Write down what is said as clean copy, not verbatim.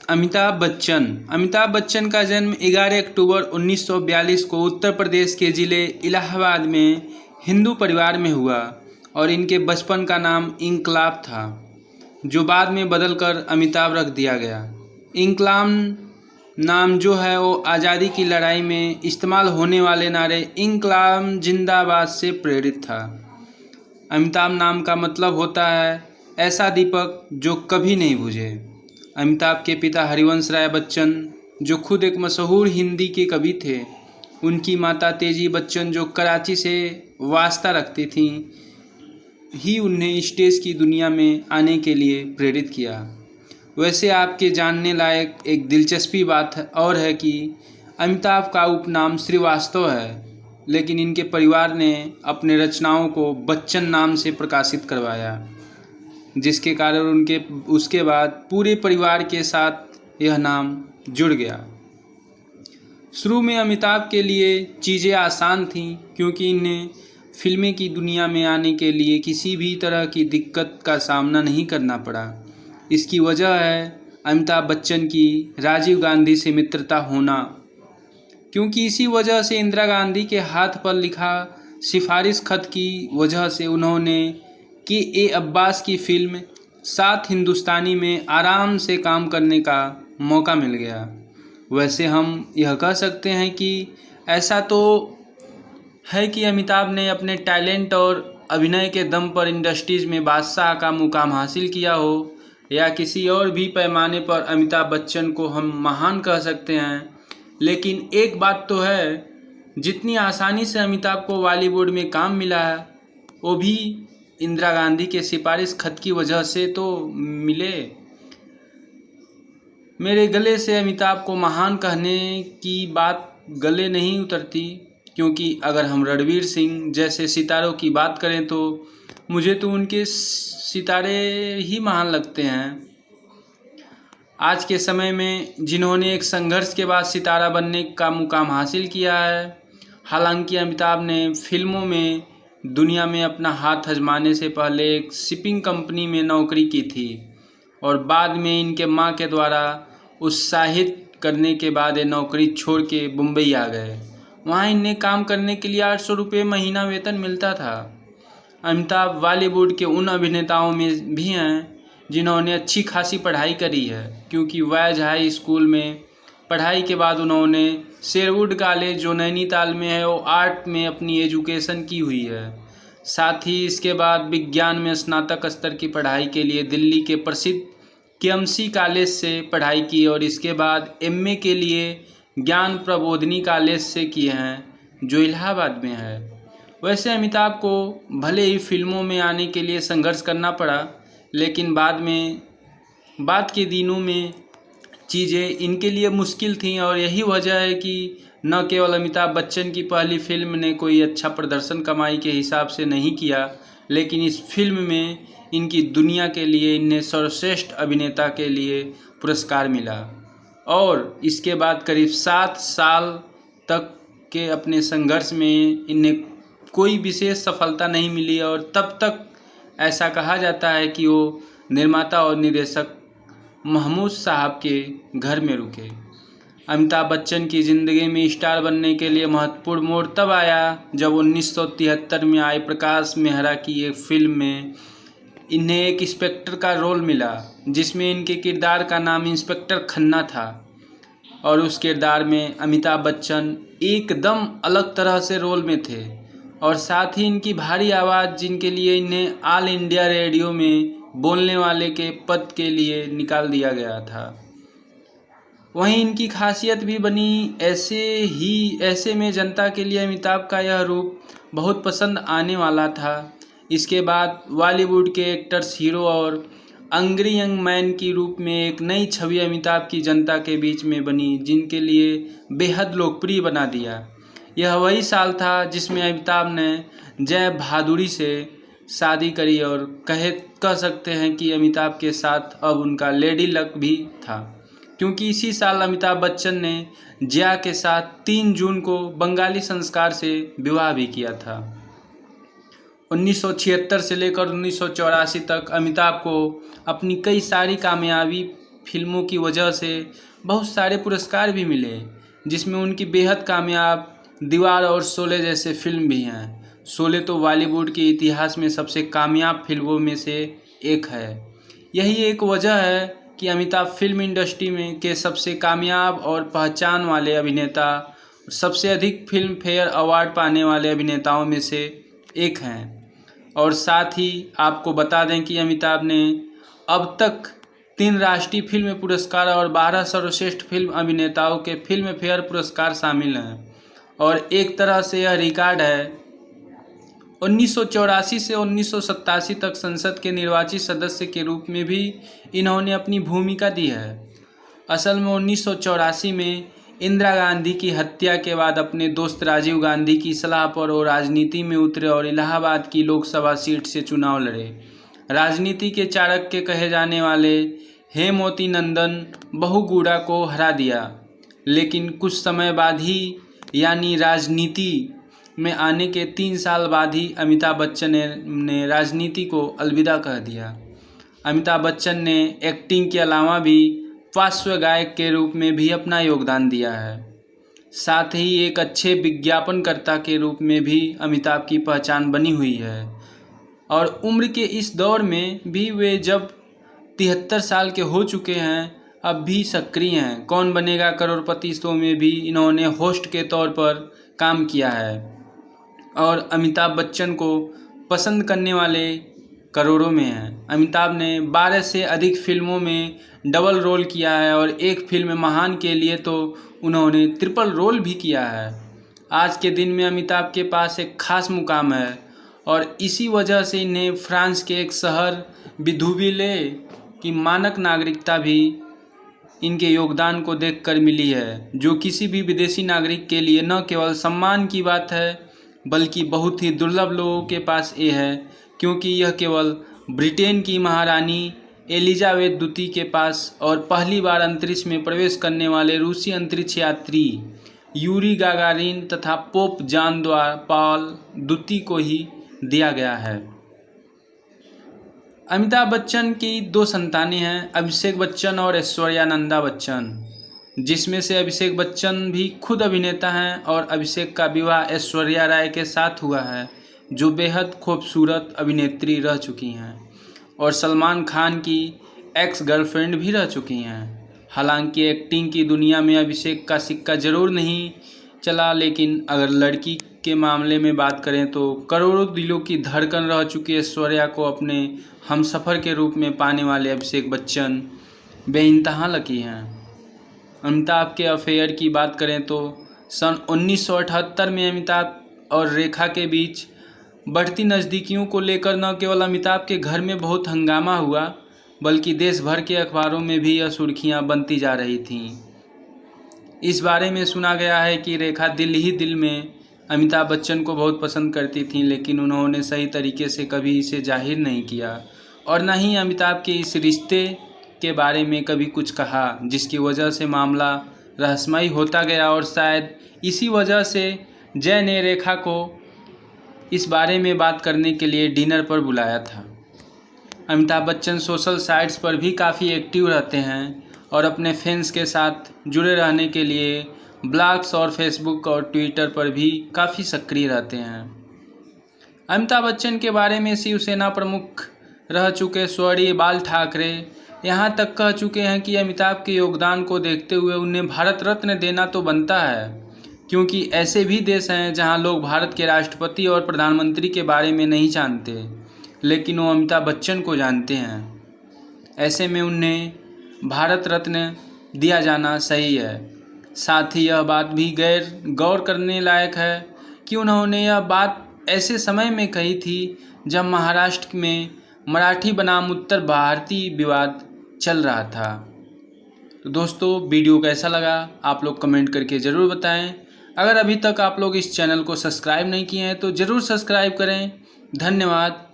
अमिताभ बच्चन का जन्म 11 अक्टूबर 1942 को उत्तर प्रदेश के ज़िले इलाहाबाद में हिंदू परिवार में हुआ और इनके बचपन का नाम इंकलाब था, जो बाद में बदलकर अमिताभ रख दिया गया। इंकलाब नाम जो है वो आज़ादी की लड़ाई में इस्तेमाल होने वाले नारे इंकलाब जिंदाबाद से प्रेरित था। अमिताभ नाम का मतलब होता है ऐसा दीपक जो कभी नहीं बुझे। अमिताभ के पिता हरिवंश राय बच्चन, जो खुद एक मशहूर हिंदी के कवि थे, उनकी माता तेजी बच्चन, जो कराची से वास्ता रखती थीं, ही उन्हें स्टेज की दुनिया में आने के लिए प्रेरित किया। वैसे आपके जानने लायक एक दिलचस्पी बात और है कि अमिताभ का उपनाम श्रीवास्तव है, लेकिन इनके परिवार ने अपने रचनाओं को बच्चन नाम से प्रकाशित करवाया, जिसके कारण उसके बाद पूरे परिवार के साथ यह नाम जुड़ गया। शुरू में अमिताभ के लिए चीज़ें आसान थीं, क्योंकि इन्हें फिल्में की दुनिया में आने के लिए किसी भी तरह की दिक्कत का सामना नहीं करना पड़ा। इसकी वजह है अमिताभ बच्चन की राजीव गांधी से मित्रता होना, क्योंकि इसी वजह से इंदिरा गांधी के हाथ पर लिखा सिफारिश खत की वजह से उन्होंने के अब्बास की फिल्म सात हिंदुस्तानी में आराम से काम करने का मौका मिल गया। वैसे हम यह कह सकते हैं कि ऐसा तो है कि अमिताभ ने अपने टैलेंट और अभिनय के दम पर इंडस्ट्रीज में बादशाह का मुकाम हासिल किया हो, या किसी और भी पैमाने पर अमिताभ बच्चन को हम महान कह सकते हैं। लेकिन एक बात तो है, जितनी आसानी से अमिताभ को बॉलीवुड में काम मिला है, वो भी इंदिरा गांधी के सिफारिश खत की वजह से तो मिले। मेरे गले से अमिताभ को महान कहने की बात गले नहीं उतरती, क्योंकि अगर हम रणवीर सिंह जैसे सितारों की बात करें तो मुझे तो उनके सितारे ही महान लगते हैं। आज के समय में जिन्होंने एक संघर्ष के बाद सितारा बनने का मुकाम हासिल किया है। हालांकि अमिताभ ने फिल्मों में दुनिया में अपना हाथ आजमाने से पहले एक शिपिंग कंपनी में नौकरी की थी और बाद में इनके मां के द्वारा उत्साहित करने के बाद ये नौकरी छोड़ के मुंबई आ गए। वहां इन्हें काम करने के लिए 800 रुपये महीना वेतन मिलता था। अमिताभ बॉलीवुड के उन अभिनेताओं में भी हैं जिन्होंने अच्छी खासी पढ़ाई करी है, क्योंकि वैज हाई स्कूल में पढ़ाई के बाद उन्होंने शेरवुड कॉलेज, जो नैनीताल में है, वो आर्ट में अपनी एजुकेशन की हुई है। साथ ही इसके बाद विज्ञान में स्नातक स्तर की पढ़ाई के लिए दिल्ली के प्रसिद्ध केएमसी कॉलेज से पढ़ाई की और इसके बाद एमए के लिए ज्ञान प्रबोधिनी कॉलेज से किए हैं, जो इलाहाबाद में है। वैसे अमिताभ को भले ही फिल्मों में आने के लिए संघर्ष करना पड़ा, लेकिन बाद के दिनों में चीज़ें इनके लिए मुश्किल थीं और यही वजह है कि न केवल अमिताभ बच्चन की पहली फिल्म ने कोई अच्छा प्रदर्शन कमाई के हिसाब से नहीं किया, लेकिन इस फिल्म में इनकी दुनिया के लिए इन्हें सर्वश्रेष्ठ अभिनेता के लिए पुरस्कार मिला और इसके बाद करीब 7 साल तक के अपने संघर्ष में इन्हें कोई विशेष सफलता नहीं मिली और तब तक ऐसा कहा जाता है कि वो निर्माता और निर्देशक महमूद साहब के घर में रुके। अमिताभ बच्चन की ज़िंदगी में स्टार बनने के लिए महत्वपूर्ण मोड़ तब आया जब 1973 में आई प्रकाश मेहरा की एक फिल्म में इन्हें एक इंस्पेक्टर का रोल मिला, जिसमें इनके किरदार का नाम इंस्पेक्टर खन्ना था और उस किरदार में अमिताभ बच्चन एकदम अलग तरह से रोल में थे और साथ ही इनकी भारी आवाज़, जिनके लिए इन्हें ऑल इंडिया रेडियो में बोलने वाले के पद के लिए निकाल दिया गया था। वहीं इनकी खासियत भी बनी। ऐसे में जनता के लिए अमिताभ का यह रूप बहुत पसंद आने वाला था। इसके बाद बॉलीवुड के एक्टर्स, हीरो और अंग्री यंग मैन की रूप में एक नई छवि अमिताभ की जनता के बीच में बनी, जिनके लिए बेहद लोकप्रिय बना दिया। यह वही साल था जिसमें अमिताभ ने जय भादुड़ी से शादी करी और कह सकते हैं कि अमिताभ के साथ अब उनका लेडी लक भी था, क्योंकि इसी साल अमिताभ बच्चन ने जया के साथ 3 जून को बंगाली संस्कार से विवाह भी किया था। 1976 से लेकर 1984 तक अमिताभ को अपनी कई सारी कामयाबी फिल्मों की वजह से बहुत सारे पुरस्कार भी मिले, जिसमें उनकी बेहद कामयाब दीवार और शोले जैसे फिल्म भी हैं। शोले तो बॉलीवुड के इतिहास में सबसे कामयाब फिल्मों में से एक है। यही एक वजह है कि अमिताभ फिल्म इंडस्ट्री में के सबसे कामयाब और पहचान वाले अभिनेता, सबसे अधिक फिल्म फेयर अवार्ड पाने वाले अभिनेताओं में से एक हैं। और साथ ही आपको बता दें कि अमिताभ ने अब तक 3 राष्ट्रीय फिल्म पुरस्कार और 12 सर्वश्रेष्ठ फिल्म अभिनेताओं के फिल्म फेयर पुरस्कार शामिल हैं। और एक तरह से यह रिकॉर्ड है। 1984 से 1987 तक संसद के निर्वाचित सदस्य के रूप में भी इन्होंने अपनी भूमिका दी है। असल में 1984 में इंदिरा गांधी की हत्या के बाद अपने दोस्त राजीव गांधी की सलाह पर वो राजनीति में उतरे और इलाहाबाद की लोकसभा सीट से चुनाव लड़े। राजनीति के चाणक्य कहे जाने वाले हेमवती नंदन बहुगुणा को हरा दिया, लेकिन कुछ समय बाद ही यानी राजनीति में आने के 3 साल बाद ही अमिताभ बच्चन ने राजनीति को अलविदा कह दिया। अमिताभ बच्चन ने एक्टिंग के अलावा भी पार्श्व गायक के रूप में भी अपना योगदान दिया है। साथ ही एक अच्छे विज्ञापनकर्ता के रूप में भी अमिताभ की पहचान बनी हुई है। और उम्र के इस दौर में भी वे जब 73 साल के हो चुके हैं, अब भी सक्रिय हैं। कौन बनेगा करोड़पति शो में भी इन्होंने होस्ट के तौर पर काम किया है और अमिताभ बच्चन को पसंद करने वाले करोड़ों में हैं। अमिताभ ने 12 से अधिक फिल्मों में डबल रोल किया है और एक फिल्म महान के लिए तो उन्होंने ट्रिपल रोल भी किया है। आज के दिन में अमिताभ के पास एक खास मुकाम है और इसी वजह से इन्हें फ्रांस के एक शहर विधुविले की मानक नागरिकता भी इनके योगदान को देखकर मिली है, जो किसी भी विदेशी नागरिक के लिए न केवल सम्मान की बात है बल्कि बहुत ही दुर्लभ लोगों के पास ये है, क्योंकि यह केवल ब्रिटेन की महारानी एलिजाबेथ द्वितीय के पास और पहली बार अंतरिक्ष में प्रवेश करने वाले रूसी अंतरिक्ष यात्री यूरी गागारिन तथा पोप जॉन पॉल द्वितीय को ही दिया गया है। अमिताभ बच्चन की 2 संतानें हैं, अभिषेक बच्चन और ऐश्वर्या नंदा बच्चन, जिसमें से अभिषेक बच्चन भी खुद अभिनेता हैं और अभिषेक का विवाह ऐश्वर्या राय के साथ हुआ है, जो बेहद खूबसूरत अभिनेत्री रह चुकी हैं और सलमान खान की एक्स गर्लफ्रेंड भी रह चुकी हैं। हालांकि एक्टिंग की दुनिया में अभिषेक का सिक्का जरूर नहीं चला, लेकिन अगर लड़की के मामले में बात करें तो करोड़ों दिलों की धड़कन रह चुकी ऐश्वर्या को अपने हमसफ़र के रूप में पाने वाले अभिषेक बच्चन बेइंतहा लकी हैं। अमिताभ के अफेयर की बात करें तो सन 1978 में अमिताभ और रेखा के बीच बढ़ती नज़दीकियों को लेकर न केवल अमिताभ के घर में बहुत हंगामा हुआ, बल्कि देश भर के अखबारों में भी यह सुर्खियां बनती जा रही थीं। इस बारे में सुना गया है कि रेखा दिल ही दिल में अमिताभ बच्चन को बहुत पसंद करती थीं, लेकिन उन्होंने सही तरीके से कभी इसे जाहिर नहीं किया और न ही अमिताभ के इस रिश्ते के बारे में कभी कुछ कहा, जिसकी वजह से मामला रहस्यमय होता गया। और शायद इसी वजह से जय ने रेखा को इस बारे में बात करने के लिए डिनर पर बुलाया था। अमिताभ बच्चन सोशल साइट्स पर भी काफ़ी एक्टिव रहते हैं और अपने फैंस के साथ जुड़े रहने के लिए ब्लॉग्स और फेसबुक और ट्विटर पर भी काफ़ी सक्रिय रहते हैं। अमिताभ बच्चन के बारे में शिवसेना प्रमुख रह चुके स्वर्गीय बाल ठाकरे यहाँ तक कह चुके हैं कि अमिताभ के योगदान को देखते हुए उन्हें भारत रत्न देना तो बनता है, क्योंकि ऐसे भी देश हैं जहां लोग भारत के राष्ट्रपति और प्रधानमंत्री के बारे में नहीं जानते, लेकिन वो अमिताभ बच्चन को जानते हैं। ऐसे में उन्हें भारत रत्न दिया जाना सही है। साथ ही यह बात भी गौर करने लायक है कि उन्होंने यह बात ऐसे समय में कही थी जब महाराष्ट्र में मराठी बनाम उत्तर भारतीय विवाद चल रहा था। तो दोस्तों, वीडियो कैसा लगा आप लोग कमेंट करके ज़रूर बताएं। अगर अभी तक आप लोग इस चैनल को सब्सक्राइब नहीं किए हैं तो ज़रूर सब्सक्राइब करें। धन्यवाद।